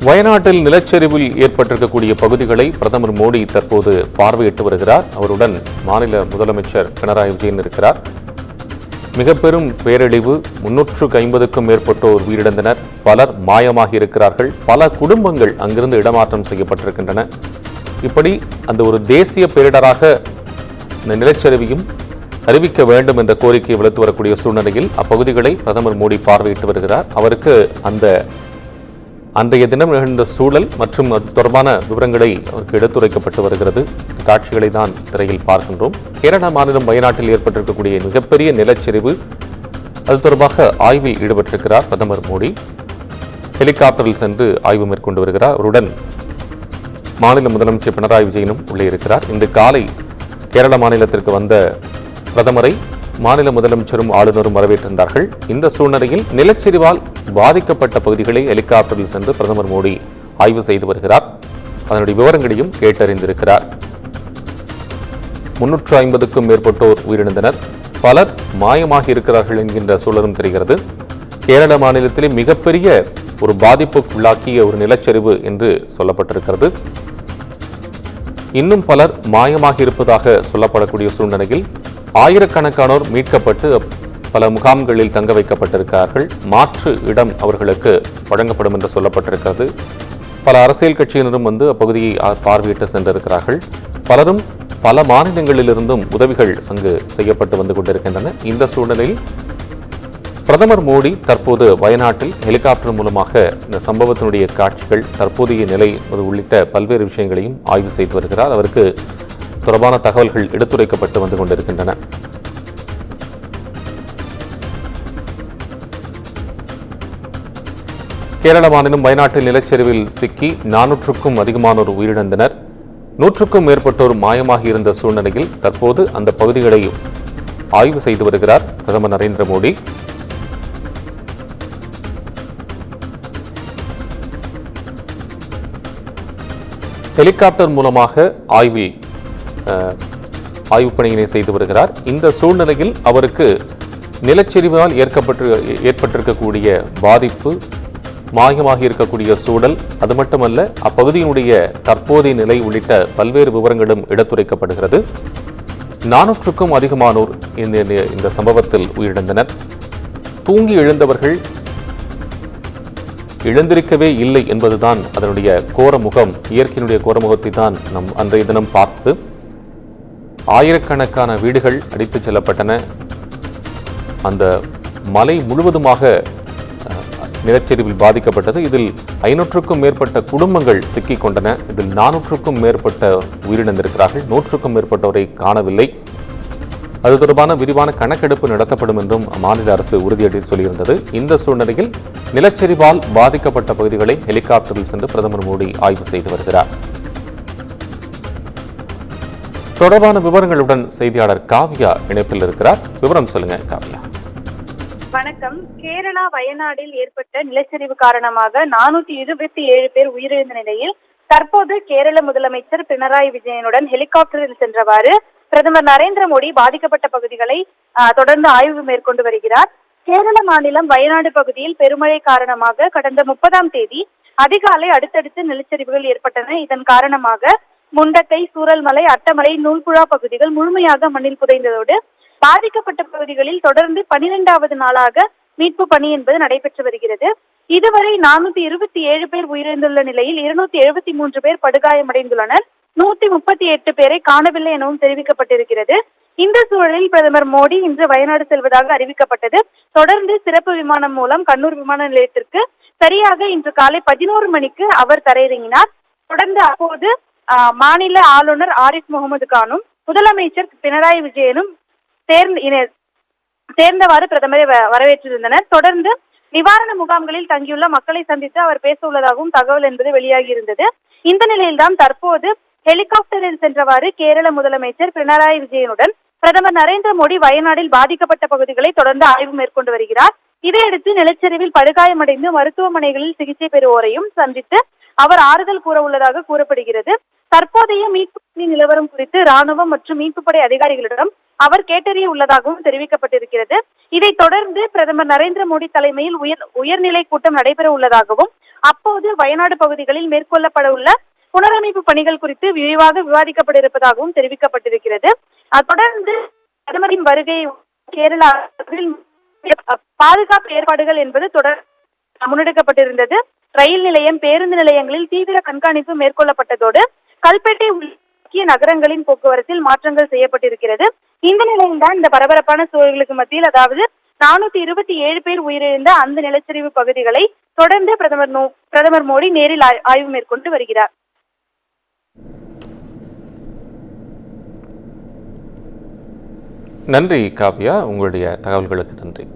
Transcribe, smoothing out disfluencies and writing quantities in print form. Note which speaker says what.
Speaker 1: வயநாட்டில் நிலச்சரிவில் ஏற்பட்டிருக்கக்கூடிய பகுதிகளை பிரதமர் மோடி தற்போது பார்வையிட்டு வருகிறார். அவருடன் மாநில முதலமைச்சர் பினராயி விஜயன் இருக்கிறார். மிக பெரும் பேரழிவு, 350க்கும் மேற்பட்டோர் உயிரிழந்தனர், பலர் மாயமாகி இருக்கிறார்கள், பல குடும்பங்கள் அங்கிருந்து இடமாற்றம் செய்யப்பட்டிருக்கின்றன. இப்படி அந்த ஒரு தேசிய பேரிடராக இந்த நிலச்சரிவையும் அறிவிக்க வேண்டும் என்ற கோரிக்கையை வலுத்து வரக்கூடிய சூழ்நிலையில் அப்பகுதிகளை பிரதமர் மோடி பார்வையிட்டு வருகிறார். அவருக்கு அன்றைய தினம் நிகழ்ந்த சூழல் மற்றும் அது தொடர்பான விவரங்களை அவருக்கு எடுத்துரைக்கப்பட்டு வருகிறது. காட்சிகளை தான் திரையில் பார்க்கின்றோம். கேரள மாநிலம் வயநாட்டில் ஏற்பட்டிருக்கக்கூடிய மிகப்பெரிய நிலச்சரிவு, அது தொடர்பாக ஆய்வில் ஈடுபட்டிருக்கிறார் பிரதமர் மோடி. ஹெலிகாப்டரில் சென்று ஆய்வு மேற்கொண்டு வருகிறார். அவருடன் மாநில முதலமைச்சர் பினராயி விஜயனும் உள்ளே இருக்கிறார். இன்று காலை கேரள மாநிலத்திற்கு வந்த பிரதமரை மாநில முதலமைச்சரும் ஆளுநரும் வரவேற்றிருந்தார்கள். இந்த சூழ்நிலையில் நிலச்சரிவால் பாதிக்கப்பட்ட பகுதிகளை ஹெலிகாப்டரில் சென்று பிரதமர் மோடி ஆய்வு செய்து வருகிறார். அதனுடைய விவரங்களையும் கேட்டறிந்திருக்கிறார். 350க்கும் மேற்பட்டோர் உயிரிழந்தனர், பலர் மாயமாகி இருக்கிறார்கள் என்கின்ற சூழலும் தெரிகிறது. கேரள மாநிலத்திலே மிகப்பெரிய ஒரு பாதிப்புக்குள்ளாக்கிய ஒரு நிலச்சரிவு என்று சொல்லப்பட்டிருக்கிறது. இன்னும் பலர் மாயமாகி இருப்பதாக சொல்லப்படக்கூடிய சூழ்நிலையில் ஆயிரக்கணக்கானோர் மீட்கப்பட்டு பல முகாம்களில் தங்க வைக்கப்பட்டிருக்கிறார்கள். மாற்று இடம் அவர்களுக்கு வழங்கப்படும் என்று சொல்லப்பட்டிருக்கிறது. பல அரசியல் கட்சியினரும் அப்பகுதியை பார்வையிட்டு சென்றிருக்கிறார்கள். பலரும் பல மாநிலங்களிலிருந்தும் உதவிகள் அங்கு செய்யப்பட்டு வந்து கொண்டிருக்கின்றன. இந்த சூழ்நிலையில் பிரதமர் மோடி தற்போது வயநாட்டில் ஹெலிகாப்டர் மூலமாக இந்த சம்பவத்தினுடைய காட்சிகள், தற்போதைய நிலை உள்ளிட்ட பல்வேறு விஷயங்களையும் ஆய்வு செய்து வருகிறார். அவருக்கு தொடர்பான தகவல்கள் எடுத்துரைக்கப்பட்டு வந்து கொண்டிருக்கின்றன. கேரள மாநிலம் வயநாட்டில் நிலச்சரிவில் சிக்கி 400க்கும் அதிகமானோர் உயிரிழந்தனர், 100க்கும் மேற்பட்டோர் மாயமாகி இருந்த சூழ்நிலையில் தற்போது அந்த பகுதிகளை ஆய்வு செய்து வருகிறார் பிரதமர் நரேந்திர மோடி. ஹெலிகாப்டர் மூலமாக ஆய்வு பணியினை செய்து வருகிறார். இந்த சூழ்நிலையில் அவருக்கு நிலச்சரிவால் ஏற்பட்டிருக்கக்கூடிய பாதிப்பு, மாயமாகி இருக்கக்கூடிய சூழல், அது மட்டுமல்ல அப்பகுதியினுடைய தற்போதைய நிலை உள்ளிட்ட பல்வேறு விவரங்களும் எடுத்துரைக்கப்படுகிறது. 400க்கும் அதிகமானோர் இந்த சம்பவத்தில் உயிரிழந்தனர். தூங்கி எழுந்தவர்கள் எழுந்திருக்கவே இல்லை என்பதுதான் அதனுடைய கோரமுகம். இயற்கையினுடைய கோரமுகத்தை தான் நம் அன்றைய தினம் பார்த்தது. ஆயிரக்கணக்கான வீடுகள் அடித்துச் செல்லப்பட்டன. அந்த மலை முழுவதுமாக நிலச்சரிவில் பாதிக்கப்பட்டது. இதில் 500க்கும் மேற்பட்ட குடும்பங்கள் சிக்கிக் கொண்டன. இதில் 400க்கும் மேற்பட்ட உயிரிழந்திருக்கிறார்கள், 100க்கும் மேற்பட்டவரை காணவில்லை. அது தொடர்பான விரிவான கணக்கெடுப்பு நடத்தப்படும் என்றும் மாநில அரசு உறுதியளி சொல்லியிருந்தது. இந்த சூழ்நிலையில் நிலச்சரிவால் பாதிக்கப்பட்ட பகுதிகளை ஹெலிகாப்டரில் சென்று பிரதமர் மோடி ஆய்வு செய்து வருகிறார். தொடர்பான விவரங்களுடன் செய்தியாளர் காவ்யா இணைப்பில் இருக்கிறார். விவரம் சொல்லுங்க காவ்யா.
Speaker 2: வணக்கம். கேரளா வயநாடில் ஏற்பட்ட நிலச்சரிவு காரணமாக 427 பேர் உயிரிழந்த நிலையில் தற்போது கேரள முதலமைச்சர் பினராயி விஜயனுடன் ஹெலிகாப்டரில் சென்றவாறு பிரதமர் நரேந்திர மோடி பாதிக்கப்பட்ட பகுதிகளை தொடர்ந்து ஆய்வு மேற்கொண்டு வருகிறார். கேரள மாநிலம் வயநாடு பகுதியில் பெருமழை காரணமாக கடந்த 30ஆம் தேதி அதிகாலை அடுத்தடுத்து நிலச்சரிவுகள் ஏற்பட்டன. இதன் காரணமாக முண்டக்கை, சூரல்மலை, அட்டமலை, நூல்புழா பகுதிகள் முழுமையாக மண்ணில் புதைந்ததோடு பாதிக்கப்பட்ட பகுதிகளில் தொடர்ந்து 12வது நாளாக மீட்பு பணி என்பது நடைபெற்று வருகிறது. இதுவரை 427 பேர் உயிரிழந்துள்ள நிலையில் 273 பேர் படுகாயமடைந்துள்ளனர். 138 பேரை காணவில்லை எனவும் தெரிவிக்கப்பட்டிருக்கிறது. இந்த சூழலில் பிரதமர் மோடி இன்று வயநாடு செல்வதாக அறிவிக்கப்பட்டது. தொடர்ந்து சிறப்பு விமானம் மூலம் கண்ணூர் விமான நிலையத்திற்கு சரியாக இன்று காலை 11 மணிக்கு அவர் தரையிறங்கினார். தொடர்ந்து அப்போது மாநில ஆளுநர் ஆரிஃப் முகமது கானும் முதலமைச்சர் பினராயி விஜயனும் சேர்ந்தவாறு பிரதமரை வரவேற்றிருந்தனர். தொடர்ந்து நிவாரண முகாம்களில் தங்கியுள்ள மக்களை சந்தித்து அவர் பேச உள்ளதாகவும் தகவல் என்பது வெளியாகி இருந்தது. இந்த நிலையில்தான் தற்போது ஹெலிகாப்டரில் சென்றவாறு கேரள முதலமைச்சர் பினராயி விஜயனுடன் பிரதமர் நரேந்திர மோடி வயநாடில் பாதிக்கப்பட்ட பகுதிகளை தொடர்ந்து ஆய்வு மேற்கொண்டு வருகிறார். இதையடுத்து நிலச்சரிவில் படுகாயமடைந்து மருத்துவமனைகளில் சிகிச்சை பெறுவோரையும் சந்தித்து அவர் ஆறுதல் கூற உள்ளதாக கூறப்படுகிறது. தற்போதைய மீட்பு நிலவரம் குறித்து ராணுவம் மற்றும் மீட்புப்படை அதிகாரிகளிடம் அவர் கேட்டறிய உள்ளதாகவும் தெரிவிக்கப்பட்டிருக்கிறது. இதைத் தொடர்ந்து பிரதமர் நரேந்திர மோடி தலைமையில் உயர்நிலை கூட்டம் நடைபெற உள்ளதாகவும் அப்போது வயநாடு பகுதிகளில் மேற்கொள்ளப்பட உள்ள புனரமைப்பு பணிகள் குறித்து விரிவாக விவாதிக்கப்பட இருப்பதாகவும் தெரிவிக்கப்பட்டிருக்கிறது. தொடர்ந்து பிரதமரின் வருகை கேரளாவில் பாதுகாப்பு ஏற்பாடுகள் என்பது தொடர் முன்னெடுக்கப்பட்டிருந்தது. ரயில் நிலையம், பேருந்து நிலையங்களில் தீவிர கண்காணிப்பு மேற்கொள்ளப்பட்டதோடு கல்பேட்டை முக்கிய நகரங்களின் போக்குவரத்தில் மாற்றங்கள் செய்யப்பட்டிருக்கிறது. இந்த நிலையில்தான் இந்த பரபரப்பான சூழல்களுக்கு மத்தியில், அதாவது 427 பேர் உயிரிழந்த அந்த நிலச்சரிவு பகுதிகளை தொடர்ந்து பிரதமர் மோடி நேரில் ஆய்வு மேற்கொண்டு வருகிறார்.
Speaker 1: நன்றி காவ்யா, உங்களுடைய தகவல்களுக்கு நன்றி.